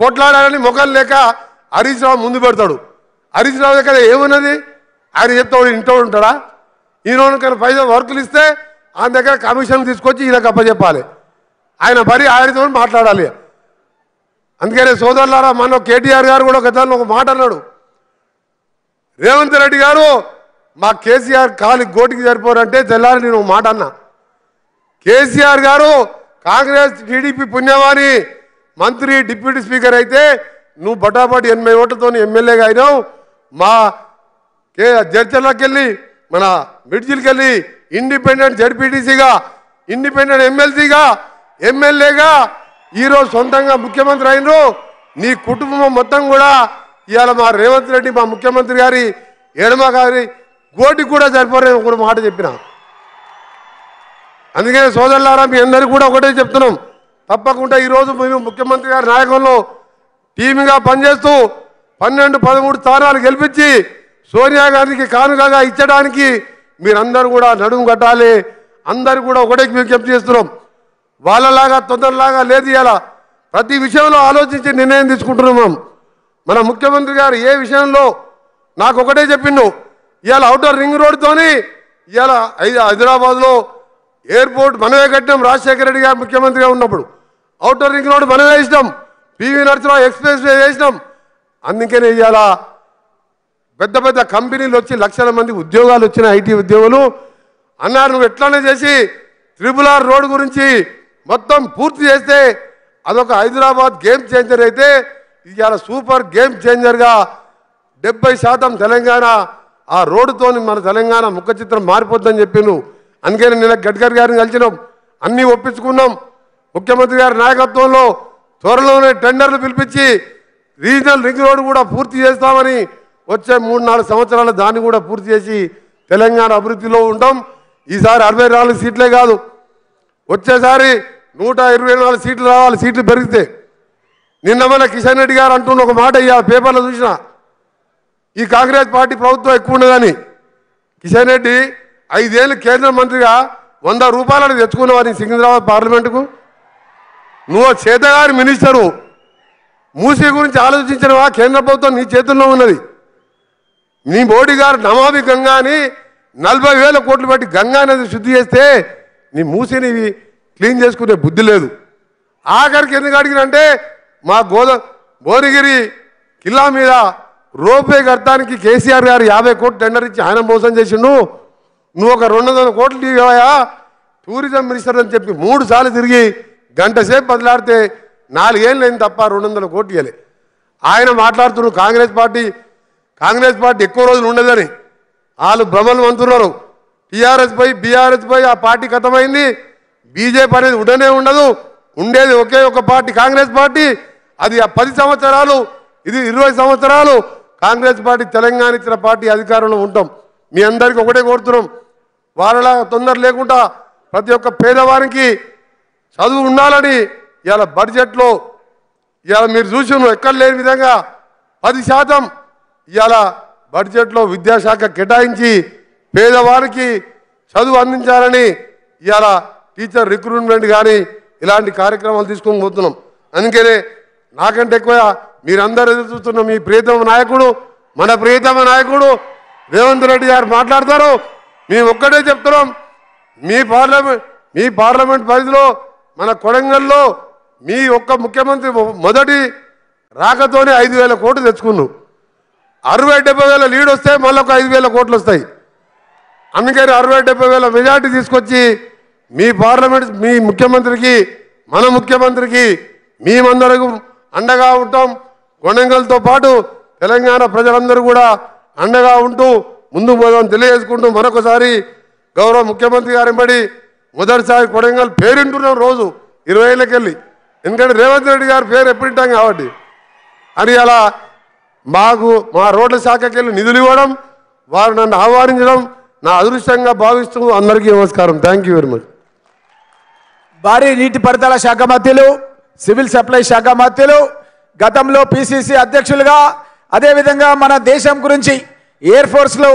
కొట్లాడాలని ముఖం లేక హరీష్ రావు ముందు పెడతాడు. హరీష్ రావు దగ్గర ఏమున్నది? ఆయన చెప్తాడు ఇంట్లో ఉంటాడా? ఈయన పైసలు వర్కులు ఇస్తే ఆయన దగ్గర కమిషన్ తీసుకొచ్చి ఈయనకు అప్పచెప్పాలి. ఆయన మరి ఆయనతో మాట్లాడాలి. అందుకనే సోదరులారా, మన కేటీఆర్ గారు కూడా గతంలో ఒక మాట అన్నాడు, రేవంత్ రెడ్డి గారు మా కేసీఆర్ కాలి గోటికి సరిపోరంటే తెల్లారి నేను మాట అన్నా. కేసీఆర్ గారు కాంగ్రెస్ టీడీపీ పుణ్యవాణి మంత్రి డిప్యూటీ స్పీకర్ అయితే నువ్వు బటాబటి 80 ఓట్లతో ఎమ్మెల్యేగా అయినావు. మా జడ్చర్లకి వెళ్ళి మన మిడ్జిల్కి వెళ్ళి ఇండిపెండెంట్ జడ్పీటీసీగా ఇండిపెండెంట్ ఎమ్మెల్సీగా ఎమ్మెల్యేగా ఈరోజు సొంతంగా ముఖ్యమంత్రి అయినరు. నీ కుటుంబం మొత్తం కూడా ఇవాళ మా రేవంత్ రెడ్డి మా ముఖ్యమంత్రి గారి ఎడమ గారి గోటికి కూడా సరిపోరని ఒక మాట చెప్పిన. అందుకనే సోదరులారా, మీ అందరికీ కూడా ఒకటే చెప్తున్నాం, తప్పకుండా ఈరోజు మేము ముఖ్యమంత్రి గారి నాయకంలో టీమ్గా పనిచేస్తూ 12-13 స్థానాలు గెలిపించి సోనియా గాంధీకి కానుకగా ఇచ్చడానికి మీరందరూ కూడా నడుము కట్టాలి. అందరూ కూడా ఒకటే విజ్ఞప్తి చేస్తున్నాం. వాళ్ళలాగా తొందరలాగా లేదు, ఇలా ప్రతి విషయంలో ఆలోచించి నిర్ణయం తీసుకుంటున్నాం. మన ముఖ్యమంత్రి గారు ఏ విషయంలో నాకు ఒకటే చెప్పిండు, ఇవాళ ఔటర్ రింగ్ రోడ్తోని ఇవాళ హైదరాబాద్లో ఎయిర్పోర్ట్ మనమే కట్టినాం. రాజశేఖర రెడ్డి గారు ముఖ్యమంత్రిగా ఉన్నప్పుడు ఔటర్ రింగ్ రోడ్ మనమే వేసినాం. పివి నరసింహరావు ఎక్స్ప్రెస్ వే వేసినాం. అందుకనే ఇవాళ పెద్ద పెద్ద కంపెనీలు వచ్చి లక్షల మంది ఉద్యోగాలు వచ్చిన ఐటీ ఉద్యోగులు అన్నారు, నువ్వు ఎట్లానే చేసి RRR రోడ్ గురించి మొత్తం పూర్తి చేస్తే అదొక హైదరాబాద్ గేమ్ చేంజర్ అయితే ఇవాళ సూపర్ గేమ్ చేంజర్గా 70% తెలంగాణ ఆ రోడ్డుతో మన తెలంగాణ ముఖ చిత్రం మారిపోద్దని చెప్పిండు. అందుకని నిన్న గడ్కరీ గారిని కలిసినాం, అన్నీ ఒప్పించుకున్నాం. ముఖ్యమంత్రి గారి నాయకత్వంలో త్వరలోనే టెండర్లు పిలిపించి రీజనల్ రింగ్ రోడ్ కూడా పూర్తి చేస్తామని వచ్చే 3-4 సంవత్సరాలు దాన్ని కూడా పూర్తి చేసి తెలంగాణ అభివృద్ధిలో ఉంటాం. ఈసారి 64 సీట్లే కాదు, వచ్చేసారి 124 సీట్లు రావాలి. సీట్లు పెరిగితే నిన్న మన కిషన్ రెడ్డి గారు అంటున్న ఒక మాట ఇవాళ పేపర్లో చూసిన, ఈ కాంగ్రెస్ పార్టీ ప్రభుత్వం ఎక్కువ ఉండదని. కిషన్ రెడ్డి 5 ఏళ్ళు కేంద్ర మంత్రిగా 100 రూపాయలను తెచ్చుకున్నవారు సికింద్రాబాద్ పార్లమెంటుకు. నువ్వు చేతగారి మినిస్టరు, మూసీ గురించి ఆలోచించినవా? కేంద్ర ప్రభుత్వం నీ చేతుల్లో ఉన్నది. నీ మోడీ గారు నమామి గంగా అని 40,000 కోట్లు పెట్టి గంగా నది శుద్ధి చేస్తే నీ మూసీని క్లీన్ చేసుకునే బుద్ధి లేదు. ఆఖరికి ఎందుకు అడిగినంటే మా భువనగిరి కిల్లా మీద రోపే కట్టడానికి కేసీఆర్ గారు 50 కోట్లు టెండర్ ఇచ్చి ఆయన మోసం చేసిండు. నువ్వు ఒక 200 కోట్లు దిగాయా టూరిజం మినిస్టర్ అని చెప్పి 3 సార్లు తిరిగి గంట సేపు బదిలాడితే 4 ఏళ్ళు అయింది తప్ప 200 కోట్లు ఇవ్వలే. ఆయన మాట్లాడుతున్నాడు కాంగ్రెస్ పార్టీ ఎక్కువ రోజులు ఉండదని. వాళ్ళు భ్రమలు అంటున్నారు. టీఆర్ఎస్ పోయి బీఆర్ఎస్ పోయి ఆ పార్టీ ఖతమైంది. బీజేపీ అనేది ఉండనే ఉండదు, ఉండేది ఒకే ఒక పార్టీ కాంగ్రెస్ పార్టీ. అది 10 సంవత్సరాలు, ఇది 20 సంవత్సరాలు కాంగ్రెస్ పార్టీ తెలంగాణ ఇచ్చిన పార్టీ అధికారంలో ఉంటాం. మీ అందరికీ ఒకటే కోరుతున్నాం, వాళ్ళలా తొందర లేకుండా ప్రతి ఒక్క పేదవారికి చదువు ఉండాలని ఇవాళ బడ్జెట్లో ఇవాళ మీరు చూసి ఎక్కడ లేని విధంగా 10% ఇవాళ బడ్జెట్లో విద్యాశాఖ కేటాయించి పేదవారికి చదువు అందించాలని ఇవాళ టీచర్ రిక్రూట్మెంట్ కానీ ఇలాంటి కార్యక్రమాలు తీసుకొని పోతున్నాం. అందుకనే నాకంటే ఎక్కువ మీరందరూ ఎదురు చూస్తున్న మీ ప్రియతమ నాయకుడు, మన ప్రియతమ నాయకుడు రేవంత్ రెడ్డి గారు మాట్లాడతారు. మేము ఒక్కటే చెప్తున్నాం, మీ పార్లమెంట్ పరిధిలో మన కొడంగల్లో మీ ఒక్క ముఖ్యమంత్రి మొదటి రాకతోనే 5,000 కోట్లు తెచ్చుకున్నాం. 60-70 వేల లీడ్ వస్తే మళ్ళీ ఒక 5,000 కోట్లు వస్తాయి. అందుకని 60-70 వేల మెజార్టీ తీసుకొచ్చి మీ పార్లమెంట్ మీ ముఖ్యమంత్రికి మన ముఖ్యమంత్రికి మేమందరం అండగా ఉంటాం. కొడంగల్తో పాటు తెలంగాణ ప్రజలందరూ కూడా అండగా ఉంటూ ముందుకు పోదాం తెలియజేసుకుంటూ మరొకసారి గౌరవ ముఖ్యమంత్రి గారి బడి మొదటిసారి కొడంగల్ పేరింటున్నాం రోజు 20 ఏళ్ళకెళ్ళి. ఎందుకంటే రేవంత్ రెడ్డి గారి పేరు ఎప్పుడు వింటాం కాబట్టి అని అలా మాకు మా రోడ్ల శాఖకి వెళ్ళి నిధులు ఇవ్వడం, వారు నన్ను ఆహ్వానించడం నా అదృష్టంగా భావిస్తూ అందరికీ నమస్కారం. Thank you very much. భారీ నీటిపారుదల శాఖ మంత్రులు, సివిల్ సప్లై శాఖ మంత్రులు, గతంలో PCC అధ్యక్షులుగా, అదేవిధంగా మన దేశం గురించి ఎయిర్ ఫోర్స్లో